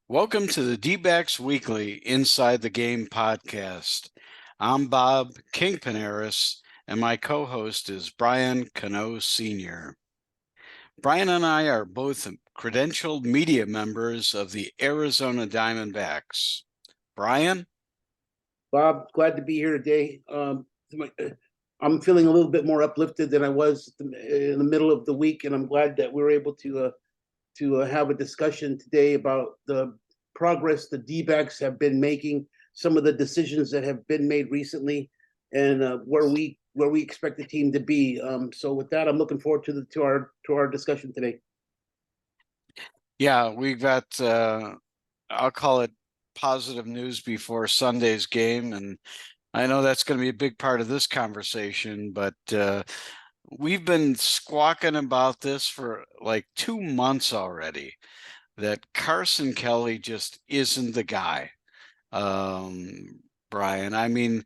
Welcome to the D-Backs Weekly Inside the Game podcast. I'm Bob King Panaris, and my co-host is Brian Cano Sr. Brian and I are both credentialed media members of the Arizona Diamondbacks. Brian? Bob, glad to be here today. I'm feeling a little bit more uplifted than I was in the middle of the week, and I'm glad that we were able to have a discussion today about the progress the D-backs have been making, some of the decisions that have been made recently, and where we expect the team to be. So with that, I'm looking forward to our discussion today. Yeah, we've got I'll call it positive news before Sunday's game, and I know that's going to be a big part of this conversation, but we've been squawking about this for like 2 months already, that Carson Kelly just isn't the guy. Brian, I mean,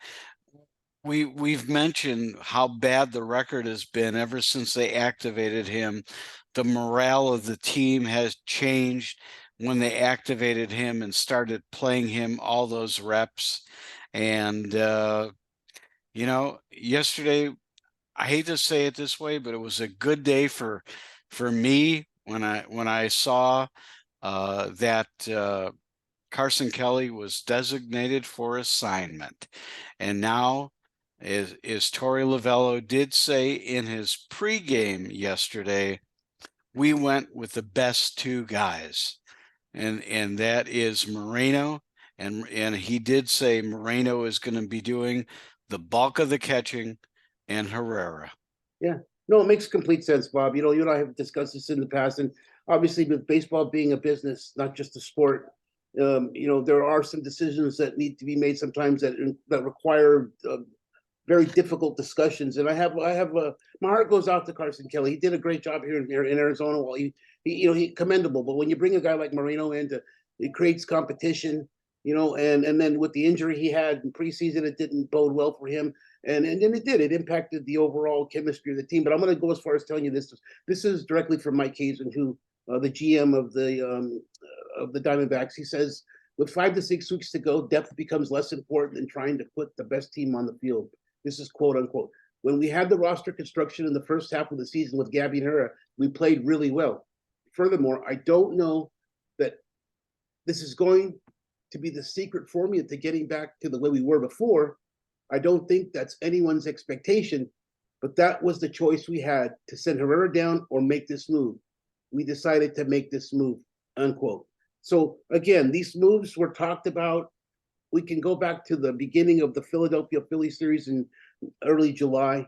we've mentioned how bad the record has been ever since they activated him. The morale of the team has changed when they activated him and started playing him all those reps. And yesterday, I hate to say it this way, but it was a good day for me when I saw that Carson Kelly was designated for assignment, and now is Torey Lovullo did say in his pregame yesterday, we went with the best two guys, and that is Moreno, and he did say Moreno is going to be doing the bulk of the catching, and Herrera. Yeah, no, it makes complete sense, Bob. You and I have discussed this in the past, and obviously with baseball being a business, not just a sport, there are some decisions that need to be made sometimes that require very difficult discussions. And I have my heart goes out to Carson Kelly. He did a great job here in Arizona. While he commendable. But when you bring a guy like Moreno in, it creates competition. And then with the injury he had in preseason, it didn't bode well for him. And then it did. It impacted the overall chemistry of the team. But I'm going to go as far as telling you this. This is directly from Mike Hazen, who the GM of the Diamondbacks. He says, with 5 to 6 weeks to go, depth becomes less important than trying to put the best team on the field. This is quote unquote. When we had the roster construction in the first half of the season with Gabby and Herrera, we played really well. Furthermore, I don't know that this is going to be the secret formula to getting back to the way we were before. I don't think that's anyone's expectation, but that was the choice we had, to send Herrera down or make this move. We decided to make this move, unquote. So again, these moves were talked about. We can go back to the beginning of the Philadelphia Phillies series in early July.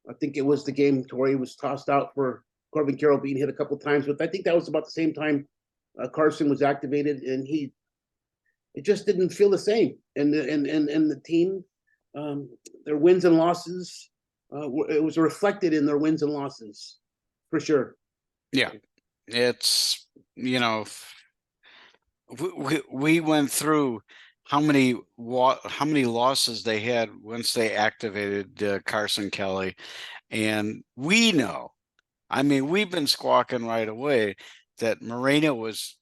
I think it was the game Torey was tossed out for Corbin Carroll being hit a couple times, but I think that was about the same time Carson was activated, and it just didn't feel the same. And the team, their wins and losses, it was reflected in their wins and losses, for sure. Yeah, it's we went through how many losses they had once they activated Carson Kelly, and we know, I mean, we've been squawking right away that Moreno was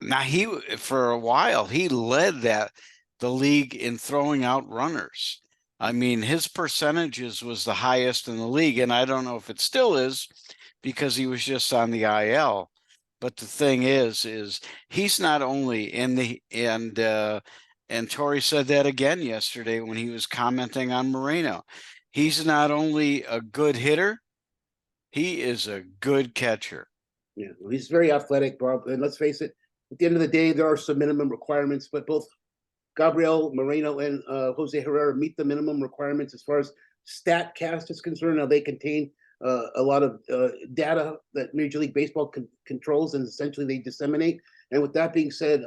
now, he for a while he led the league in throwing out runners. I mean, his percentages was the highest in the league, and I don't know if it still is because he was just on the IL. But the thing is he's not only in the and Torey said that again yesterday when he was commenting on Moreno. He's not only a good hitter, he is a good catcher. Yeah, well, he's very athletic, Bob. And let's face it, at the end of the day, there are some minimum requirements, but both Gabriel Moreno and Jose Herrera meet the minimum requirements as far as StatCast is concerned. Now, they contain a lot of data that Major League Baseball controls, and essentially they disseminate. And with that being said,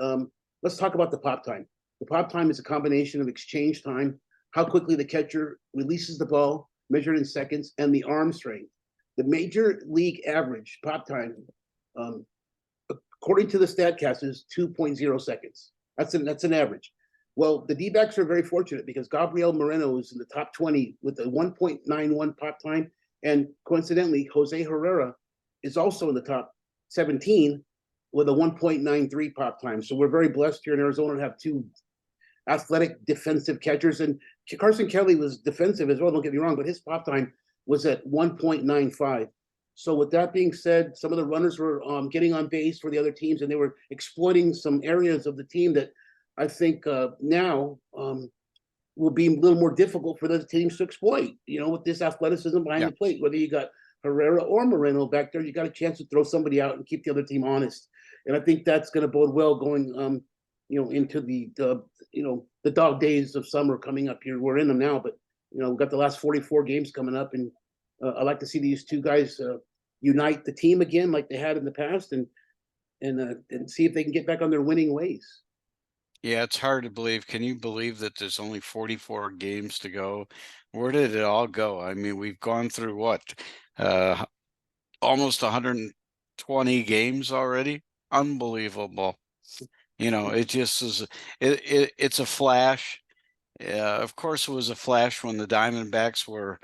let's talk about the pop time. The pop time is a combination of exchange time, how quickly the catcher releases the ball, measured in seconds, and the arm strength. The Major League average pop time, according to the StatCast, is 2.0 seconds. That's an average. Well, the D-backs are very fortunate because Gabriel Moreno is in the top 20 with a 1.91 pop time. And coincidentally, Jose Herrera is also in the top 17 with a 1.93 pop time. So we're very blessed here in Arizona to have two athletic defensive catchers. And Carson Kelly was defensive as well, don't get me wrong, but his pop time was at 1.95. So with that being said, some of the runners were getting on base for the other teams, and they were exploiting some areas of the team that I think now will be a little more difficult for the teams to exploit. With this athleticism behind Yeah. the plate, whether you got Herrera or Moreno back there, you got a chance to throw somebody out and keep the other team honest. And I think that's going to bode well going, into the dog days of summer coming up here. We're in them now, but we've got the last 44 games coming up, and I like to see these two guys unite the team again, like they had in the past, and see if they can get back on their winning ways. Yeah, it's hard to believe. Can you believe that there's only 44 games to go? Where did it all go? I mean, we've gone through what? Uh, Almost 120 games already. Unbelievable. It just is it's a flash. Of course, it was a flash when the Diamondbacks were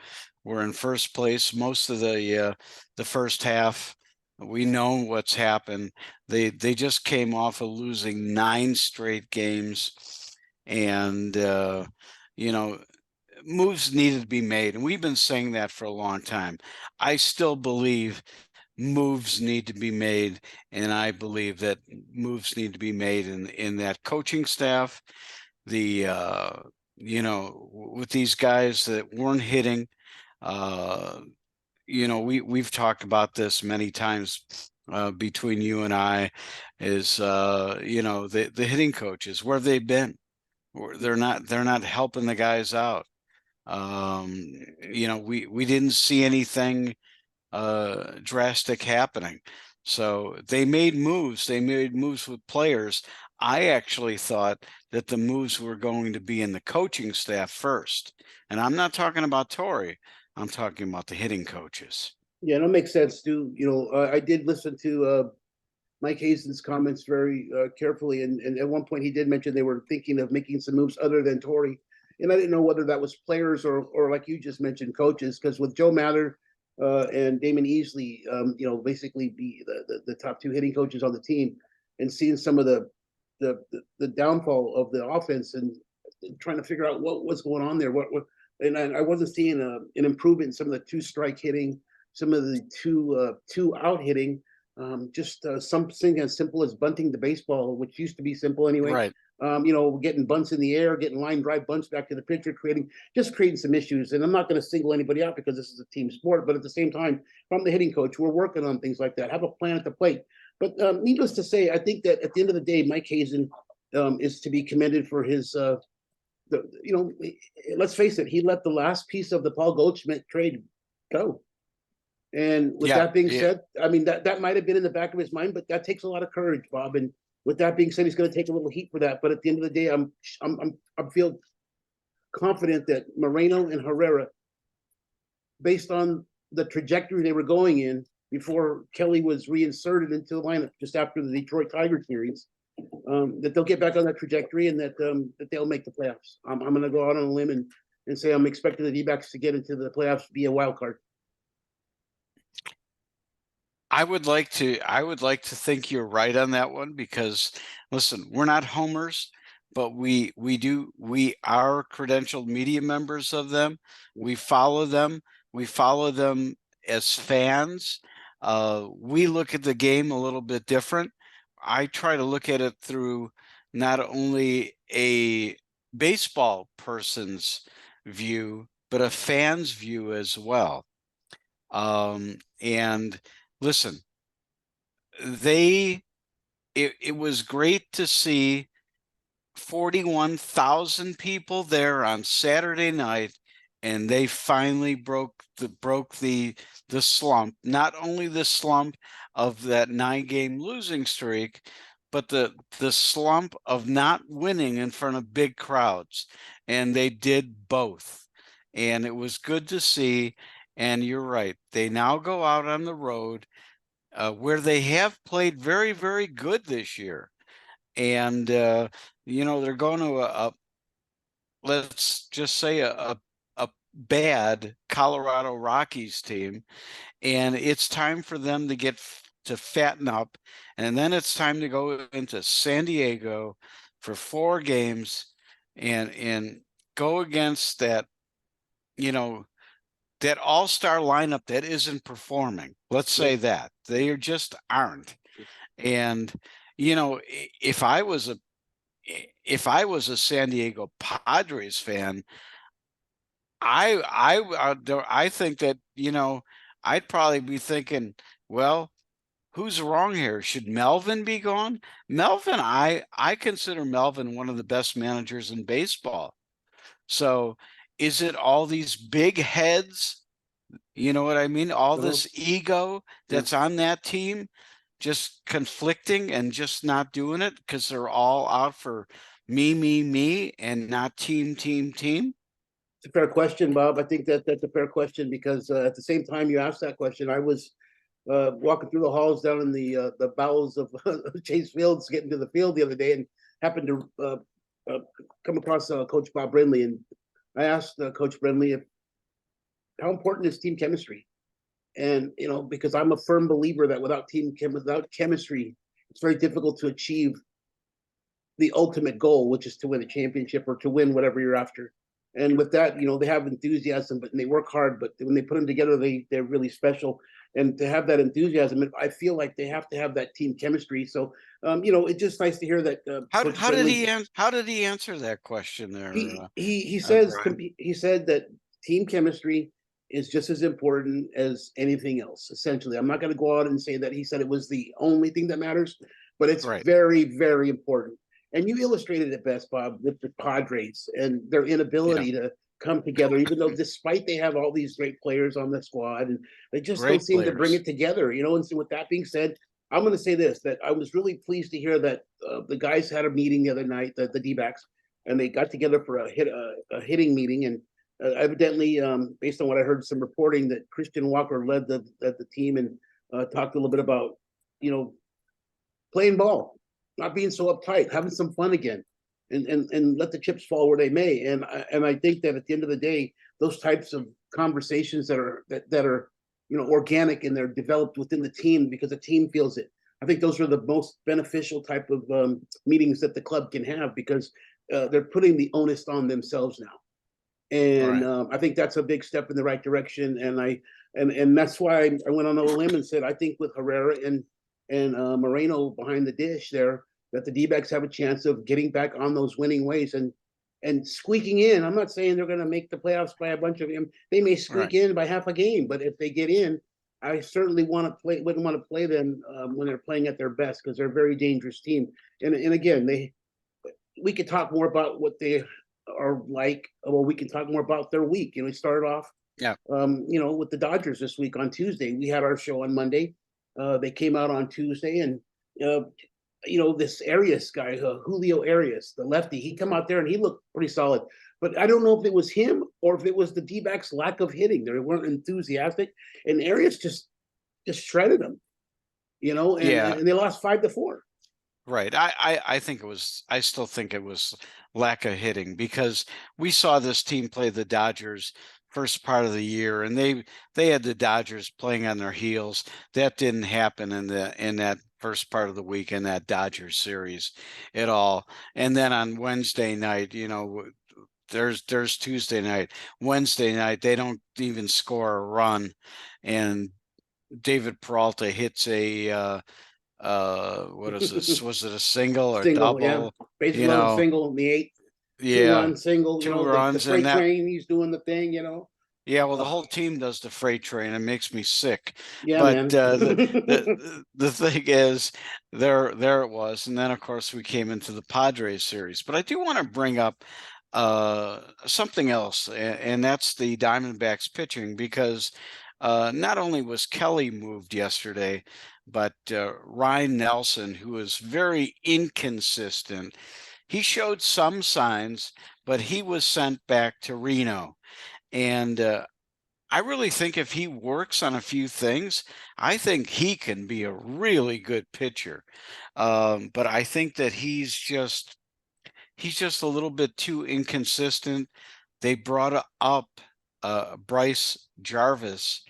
in first place most of the first half. We know what's happened. They just came off of losing 9 straight games, and moves needed to be made. And we've been saying that for a long time. I still believe moves need to be made, and I believe that moves need to be made in that coaching staff. The with these guys that weren't hitting, we've talked about this many times between you and I, is the hitting coaches, where have they been? They're not helping the guys out. We didn't see anything drastic happening. So they made moves. They made moves with players. I actually thought that the moves were going to be in the coaching staff first. And I'm not talking about Torrey. I'm talking about the hitting coaches. Yeah, that makes sense too. I did listen to Mike Hazen's comments very carefully, and at one point he did mention they were thinking of making some moves other than Torrey, and I didn't know whether that was players or like you just mentioned, coaches. Because with Joe Mather and Damon Easley, basically be the top two hitting coaches on the team, and seeing some of the downfall of the offense and trying to figure out what was going on there. And I wasn't seeing an improvement in some of the two-strike hitting, some of the two out hitting. Just something as simple as bunting the baseball, which used to be simple anyway. Right. Getting bunts in the air, getting line drive bunts back to the pitcher, creating some issues. And I'm not going to single anybody out because this is a team sport, but at the same time, if I'm the hitting coach, we're working on things like that. Have a plan at the plate. But needless to say, I think that at the end of the day, Mike Hazen is to be commended for his. Let's face it, he let the last piece of the Paul Goldschmidt trade go. And with Yeah. that being Yeah. said, I mean that might have been in the back of his mind, but that takes a lot of courage, Bob. And with that being said, he's going to take a little heat for that. But at the end of the day, I feel confident that Moreno and Herrera, based on the trajectory they were going in before Kelly was reinserted into the lineup just after the Detroit Tigers series, that they'll get back on that trajectory and that they'll make the playoffs. I'm going to go out on a limb and say I'm expecting the D-backs to get into the playoffs via wild card. I would like to think you're right on that one, because listen, we're not homers, but we are credentialed media members of them. We follow them. We follow them as fans. We look at the game a little bit different. I try to look at it through not only a baseball person's view, but a fan's view as well. And listen, it was great to see 41,000 people there on Saturday night, and they finally broke the slump. Not only the slump of that 9-game losing streak, but the slump of not winning in front of big crowds. And they did both. And it was good to see. And you're right. They now go out on the road, where they have played very, very good this year. And, they're going to let's just say a bad Colorado Rockies team. And it's time for them to get to fatten up, and then it's time to go into San Diego for 4 games and go against that, you know, that all-star lineup that isn't performing. Let's say that they just aren't. And if I was a San Diego Padres fan, I think that, I'd probably be thinking, well, who's wrong here? Should Melvin be gone? Melvin, I consider Melvin one of the best managers in baseball. So is it all these big heads? You know what I mean? All this ego Yeah. that's on that team just conflicting and just not doing it because they're all out for me, and not team, team, team. It's a fair question, Bob. I think that that's a fair question because at the same time you asked that question, I was walking through the halls down in the bowels of Chase Fields, getting to the field the other day, and happened to come across Coach Bob Brindley, and I asked Coach Brindley if how important is team chemistry, and because I'm a firm believer that without chemistry, it's very difficult to achieve the ultimate goal, which is to win a championship or to win whatever you're after. And with that, they have enthusiasm, but they work hard. But when they put them together, they're really special. And to have that enthusiasm, I feel like they have to have that team chemistry. So, it's just nice to hear that. How did he answer that question there? He Brian? he said that team chemistry is just as important as anything else. Essentially, I'm not going to go out and say that he said it was the only thing that matters, but it's Right. very, very important. And you illustrated it best, Bob, with the Padres and their inability to come together, even though despite they have all these great players on the squad, and they just don't Great seem to bring players. it together. And so with that being said, I'm going to say this, that I was really pleased to hear that the guys had a meeting the other night, the D-backs, and they got together for a hitting meeting. And evidently, based on what I heard, some reporting that Christian Walker led the team and talked a little bit about, playing ball, not being so uptight, having some fun again, and let the chips fall where they may. And I think that at the end of the day, those types of conversations that are organic and they're developed within the team because the team feels it. I think those are the most beneficial type of meetings that the club can have because they're putting the onus on themselves now. And I think that's a big step in the right direction. And that's why I went on a limb and said I think with Herrera and Moreno behind the dish there, that the D-backs have a chance of getting back on those winning ways and squeaking in. I'm not saying they're going to make the playoffs by a bunch of them. They may squeak in by half a game, but if they get in, I certainly wouldn't want to play them when they're playing at their best because they're a very dangerous team. And again, we could talk more about what they are like, or we can talk more about their week. We started off, with the Dodgers this week on Tuesday. We had our show on Monday. They came out on Tuesday, and this Arias guy, Julio Urías, the lefty, he come out there and he looked pretty solid. But I don't know if it was him or if it was the D-backs' lack of hitting. They weren't enthusiastic, and Arias just shredded them, and they lost 5-4. Right. I think I still think it was lack of hitting because we saw this team play the Dodgers first part of the year, and they had the Dodgers playing on their heels. That didn't happen in that first part of the week in that Dodgers series at all. And then on Wednesday night, there's Tuesday night. Wednesday night, they don't even score a run, and David Peralta hits a what is this? Was it a single or Single, yeah. double? Base You load know, single in the 8th. yeah, 2-run single, two the runs and freight that. train, he's doing the thing, Yeah, well, the Oh, whole team does the freight train. It makes me sick. yeah, But man. the thing is, there it was, and then of course we came into the Padres series. But I do want to bring up something else, and that's the Diamondbacks pitching because not only was Kelly moved yesterday, but Ryne Nelson, who is very inconsistent, he showed some signs, but he was sent back to Reno. And I really think if he works on a few things, I think he can be a really good pitcher. But I think that he's just a little bit too inconsistent. They brought up Bryce Jarvis,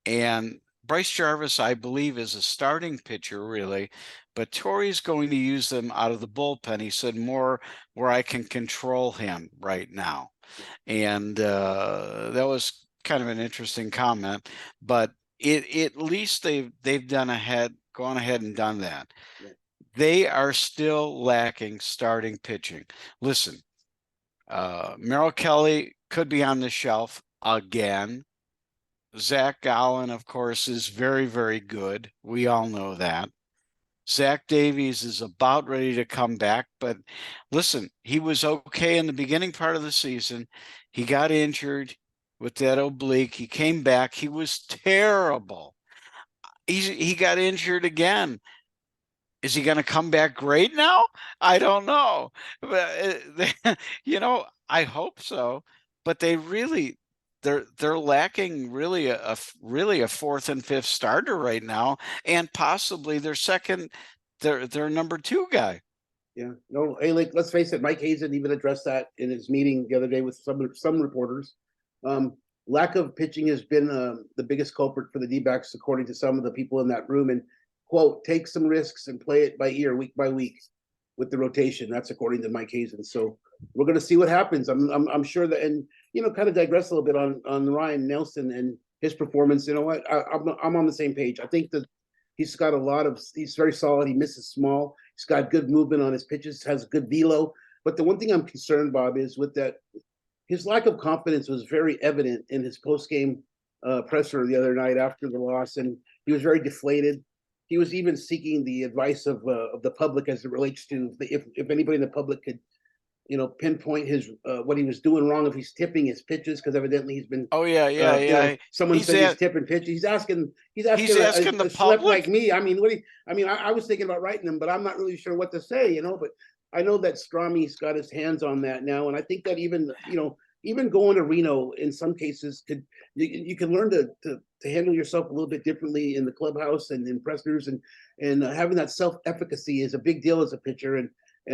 and Bryce Jarvis, I believe, is a starting pitcher, really, but Torrey's going to use them out of the bullpen. He said more where I can control him right now. And that was kind of an interesting comment, but at least they've gone ahead and done that. Yeah. They are still lacking starting pitching. Listen, Merrill Kelly could be on the shelf again. Zach Gallen, of course, is very, very good. We all know that. Zach Davies is about ready to come back, but listen, he was okay in the beginning part of the season. He got injured with that oblique. He came back. He was terrible. He got injured again. Is he going to come back great now? I don't know. But I hope so. But they're lacking really a fourth and fifth starter right now, and possibly their number two guy. Yeah, no, hey, like let's face it, Mike Hazen even addressed that in his meeting the other day with some reporters. Lack of pitching has been the biggest culprit for the D-backs, according to some of the people in that room. And quote, take some risks and play it by ear, week by week, with the rotation. That's according to Mike Hazen. So we're going to see what happens. I'm sure that, and kind of digress a little bit on Ryne Nelson and his performance. You know what? I'm on the same page. I think that he's got he's very solid. He misses small. He's got good movement on his pitches, has good velo. But the one thing I'm concerned, Bob, is with that, his lack of confidence was very evident in his post-game presser the other night after the loss, and he was very deflated. He was even seeking the advice of the public as it relates to if anybody in the public could pinpoint his what he was doing wrong, if he's tipping his pitches, because evidently he's been. Oh yeah, Someone said he's tipping pitches. He's asking the a select public like me. I mean, I was thinking about writing them, but I'm not really sure what to say. But I know that Strami's got his hands on that now, and I think that even going to Reno in some cases you can learn to handle yourself a little bit differently in the clubhouse and in pressers, and having that self-efficacy is a big deal as a pitcher. And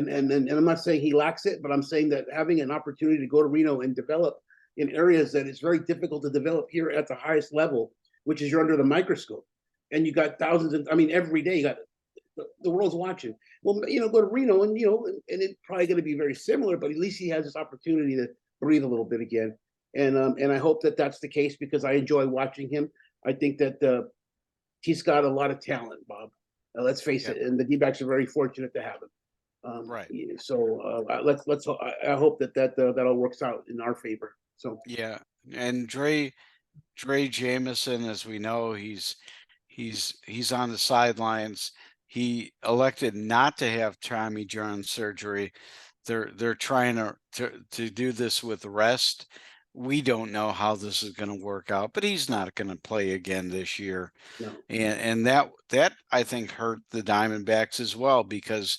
I'm not saying he lacks it, but I'm saying that having an opportunity to go to Reno and develop in areas that it's very difficult to develop here at the highest level, which is you're under the microscope, and you got thousands of, every day you got the world's watching. Well, go to Reno and it's probably going to be very similar, but at least he has this opportunity to breathe a little bit again. And I hope that that's the case because I enjoy watching him. I think that he's got a lot of talent, Bob. Let's face it, and the D-backs are very fortunate to have him. Right. So let's. I hope that all works out in our favor. So yeah, and Drey Jameson, as we know, he's on the sidelines. He elected not to have Tommy John surgery. They're trying to do this with rest. We don't know how this is going to work out, but he's not going to play again this year. no. And that I think hurt the Diamondbacks as well because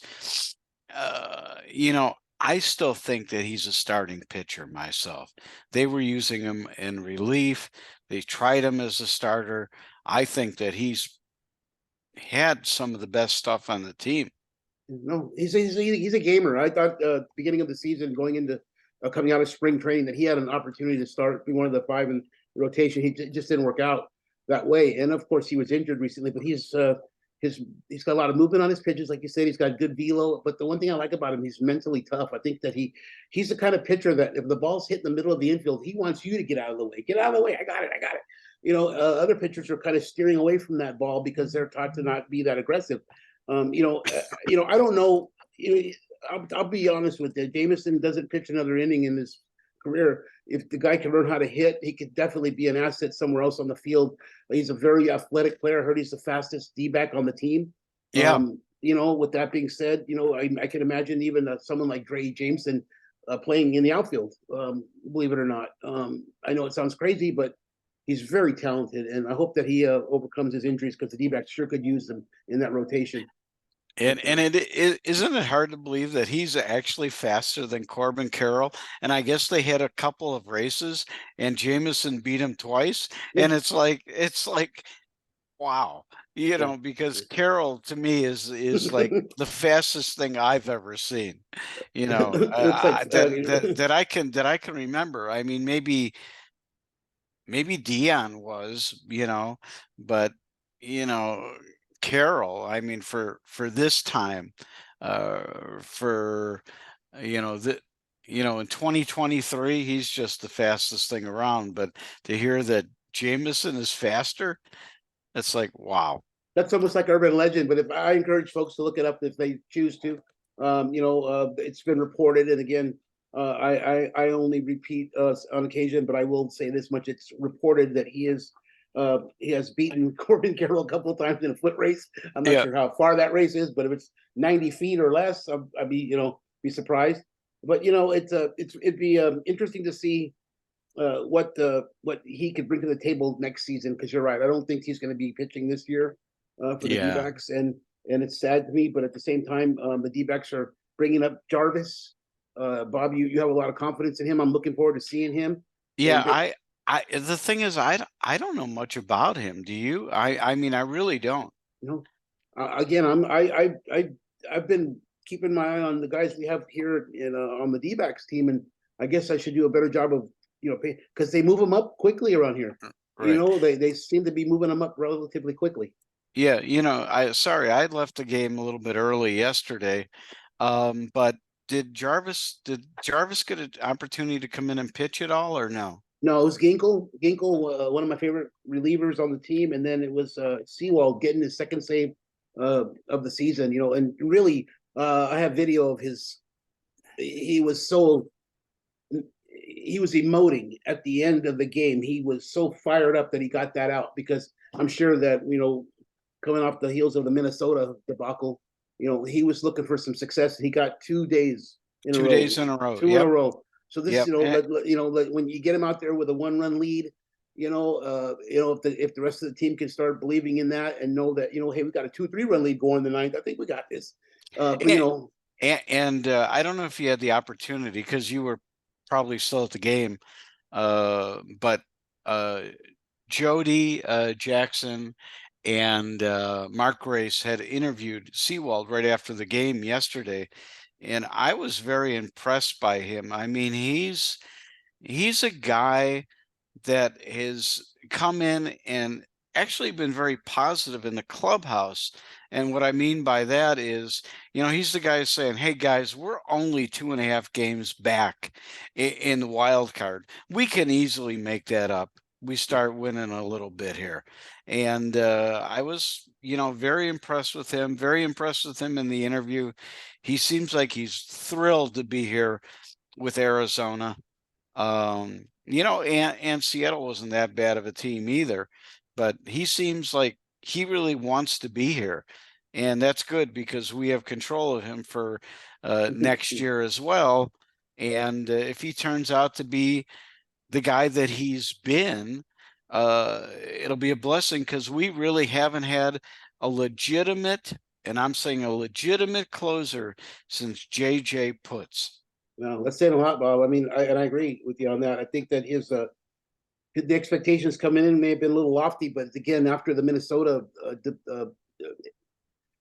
I still think that he's a starting pitcher myself. They were using him in relief. They tried him as a starter. I think that he's had some of the best stuff on the team. No, he's a gamer. I thought beginning of the season, going into coming out of spring training, that he had an opportunity to start be one of the five in the rotation. He just didn't work out that way, and of course he was injured recently. But he's got a lot of movement on his pitches, like you said. He's got good velo. But the one thing I like about him, he's mentally tough. I think that he's the kind of pitcher that if the ball's hit in the middle of the infield, he wants you to get out of the way. Get out of the way. I got it. Other pitchers are kind of steering away from that ball because they're taught to not be that aggressive. I don't know. I'll be honest with you. Jameson doesn't pitch another inning in his career. If the guy can learn how to hit, he could definitely be an asset somewhere else on the field. He's a very athletic player. I heard he's the fastest D-back on the team. Yeah. With that being said, I can imagine even someone like Drey Jameson playing in the outfield. Believe it or not. I know it sounds crazy, but he's very talented, and I hope that he overcomes his injuries because the D-backs sure could use them in that rotation. And isn't it hard to believe that he's actually faster than Corbin Carroll? And I guess they had a couple of races, and Jameson beat him twice. Yeah. And it's like wow, because Carroll to me is like the fastest thing I've ever seen. That I can remember. I mean, maybe Dion was, but you know, Carroll, I mean, for this time, for the in 2023, he's just the fastest thing around. But to hear that Jameson is faster, it's like, wow. That's almost like urban legend, but if I encourage folks to look it up if they choose to. It's been reported, and again, I only repeat on occasion, but I will say this much: it's reported that he has beaten Corbin Carroll a couple of times in a foot race. I'm not Yeah, sure how far that race is, but if it's 90 feet or less, I'd be surprised. But it'd be interesting to see what he could bring to the table next season. Because you're right, I don't think he's going to be pitching this year for the yeah, D-backs, and it's sad to me, but at the same time, the D-backs are bringing up Jarvis. Bob, you have a lot of confidence in him. I'm looking forward to seeing him. yeah. And I the thing is, I don't know much about him. Do you? I mean, I really don't. you know, again, I've been keeping my eye on the guys we have here on the D-backs team, and I guess I should do a better job of because they move them up quickly around here. Right. They seem to be moving them up relatively quickly. Yeah, I left the game a little bit early yesterday. But did Jarvis get an opportunity to come in and pitch at all or no? No, it was Ginkle. Ginkle, one of my favorite relievers on the team, and then it was Seawald getting his second save of the season. And really, I have video of his. He was so he was emoting at the end of the game. He was so fired up that he got that out because I'm sure that coming off the heels of the Minnesota debacle, he was looking for some success. He got 2 days in a Two row, days in a row. two in a Yep. row. So this, Yep. when you get him out there with a 1-run lead, if the rest of the team can start believing in that and know that, hey, we got a 2-3 run lead going in the ninth, I think we got this. But And, and I don't know if you had the opportunity because you were probably still at the game. But Jody Jackson and Mark Grace had interviewed Seawald right after the game yesterday, and I was very impressed by him. I mean, he's a guy that has come in and actually been very positive in the clubhouse. And what I mean by that is, he's the guy saying, "Hey guys, we're only 2.5 games back in the wild card. We can easily make that up. We start winning a little bit here." And I was, very impressed with him. Very impressed with him in the interview. He seems like he's thrilled to be here with Arizona. And Seattle wasn't that bad of a team either, but he seems like he really wants to be here. And that's good because we have control of him for next year as well. And if he turns out to be the guy that he's been, it'll be a blessing because we really haven't had a legitimate, and I'm saying a legitimate closer since JJ Puts. No, that's saying a lot, Bob. I mean, I agree with you on that. I think that the expectations coming in may have been a little lofty, but again, after the Minnesota,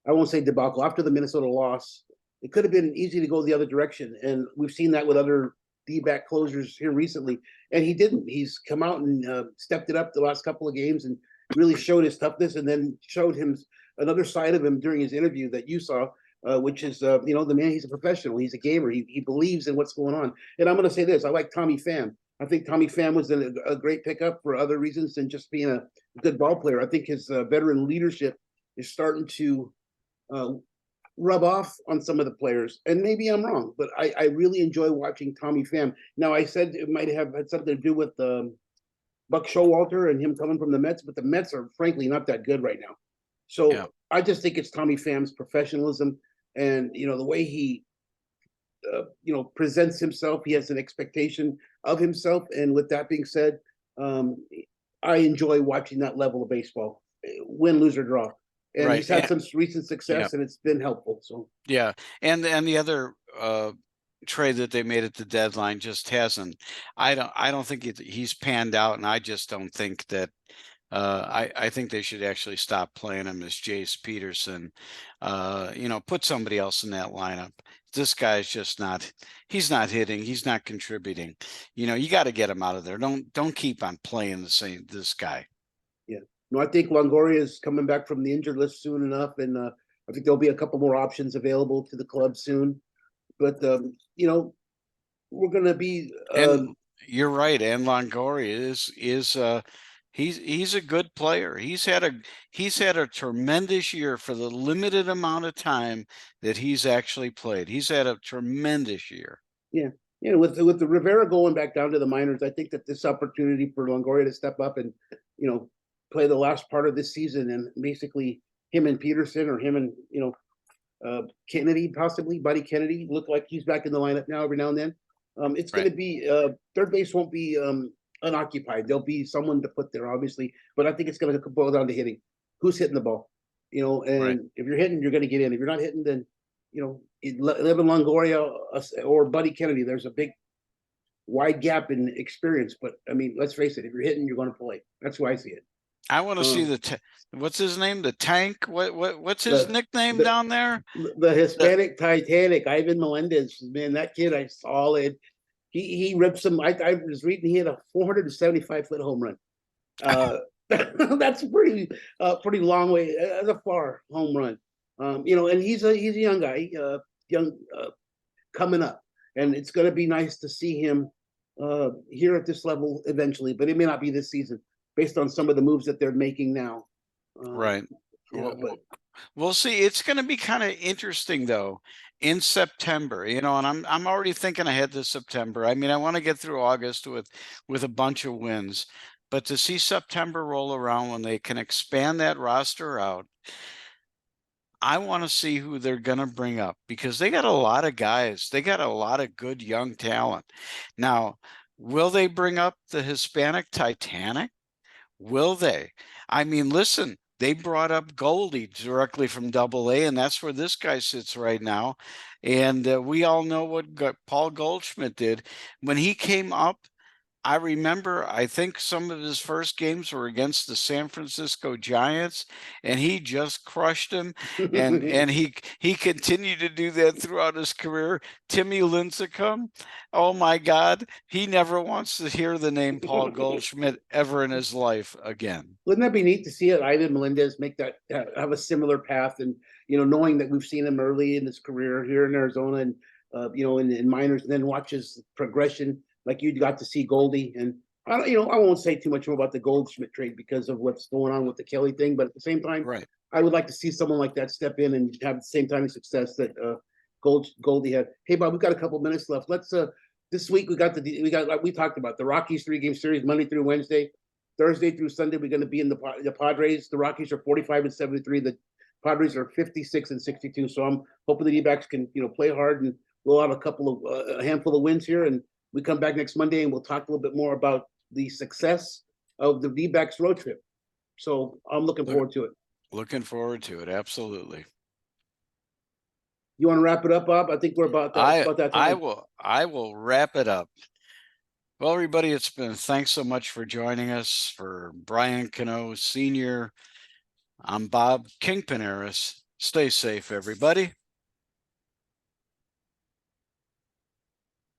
I won't say debacle, after the Minnesota loss, it could have been easy to go the other direction, and we've seen that with other D-back closers here recently, and he didn't. He's come out and stepped it up the last couple of games and really showed his toughness, and then showed him another side of him during his interview that you saw, which is the man. He's a professional. He's a gamer. He believes in what's going on. And I'm going to say this: I like Tommy Pham. I think Tommy Pham was a great pickup for other reasons than just being a good ball player. I think his veteran leadership is starting to uh, rub off on some of the players. And maybe I'm wrong, but I really enjoy watching Tommy Pham. Now, I said it might have had something to do with Buck Showalter and him coming from the Mets, but the Mets are frankly not that good right now. Yeah. So I just think it's Tommy Pham's professionalism and the way he presents himself. He has an expectation of himself, and with that being said, um, I enjoy watching that level of baseball, win, lose or draw. And Right. he's had some recent Yeah. success, and it's been helpful. So Yeah, and the other trade that they made at the deadline just hasn't. I don't think he's panned out, and I just don't think that. I think they should actually stop playing him as Jace Peterson. Put somebody else in that lineup. This guy's just not. He's not hitting. He's not contributing. You got to get him out of there. Don't keep on playing this guy. yeah. No, I think Longoria is coming back from the injured list soon enough, and I think there'll be a couple more options available to the club soon. But we're gonna be And you're right. And Longoria is he's a good player. He's had a tremendous year for the limited amount of time that he's actually played. He's had a tremendous year. yeah, with the Rivera going back down to the minors, I think that this opportunity for Longoria to step up and play the last part of this season, and basically him and Peterson, or him and Kennedy, possibly Buddy Kennedy, look like he's back in the lineup now every now and then. It's going Right. to be third base won't be unoccupied. There'll be someone to put there, obviously, but I think it's going to boil down to hitting. Who's hitting the ball? Right. And if you're hitting, you're going to get in. If you're not hitting, then Levin Longoria or Buddy Kennedy, there's a big wide gap in experience. But I mean, let's face it, if you're hitting, you're going to play. That's why I see it. I want to see what's his name? The Tank? What's his The nickname the down there? the Hispanic Titanic, Ivan Melendez, man, that kid, I solid. He ripped some. I was reading he had a 475-foot home run. That's pretty long way. That's a far home run. And he's a young guy, coming up, and it's going to be nice to see him here at this level eventually. But it may not be this season, based on some of the moves that they're making now. Right. But We'll see. It's going to be kind of interesting though in September, and I'm already thinking ahead to September. I mean, I want to get through August with a bunch of wins, but to see September roll around when they can expand that roster out, I want to see who they're going to bring up, because they got a lot of guys. They got a lot of good young talent. Now, will they bring up the Hispanic Titanic? Will they? I mean, listen, they brought up Goldie directly from Double-A, and that's where this guy sits right now. And we all know what Paul Goldschmidt did when he came up. I remember, I think some of his first games were against the San Francisco Giants, and he just crushed them. And he continued to do that throughout his career. Timmy Lincecum, oh my God, he never wants to hear the name Paul Goldschmidt ever in his life again. Wouldn't that be neat to see it? Ivan Melendez make that have a similar path, and knowing that we've seen him early in his career here in Arizona, and in minors, and then watch his progression, like you got to see Goldie. And I won't say too much more about the Goldschmidt trade because of what's going on with the Kelly thing, but at the same time, Right. I would like to see someone like that step in and have the same time of success that Goldie had. Hey, Bob, we've got a couple minutes left. Let's this week we got like we talked about the Rockies 3-game series, Monday through Wednesday. Thursday through Sunday, we're going to be in the Padres. The Rockies are 45-73. The Padres are 56-62. So I'm hoping the D-backs can play hard and roll out a handful of wins here. And we come back next Monday and we'll talk a little bit more about the success of the D-backs road trip. So I'm looking forward to it. Looking forward to it. Absolutely. You want to wrap it up, Bob? I think we're about that time. I will wrap it up. Well, everybody, thanks so much for joining us. For Brian Cano Sr., I'm Bob King Panaris. Stay safe, everybody.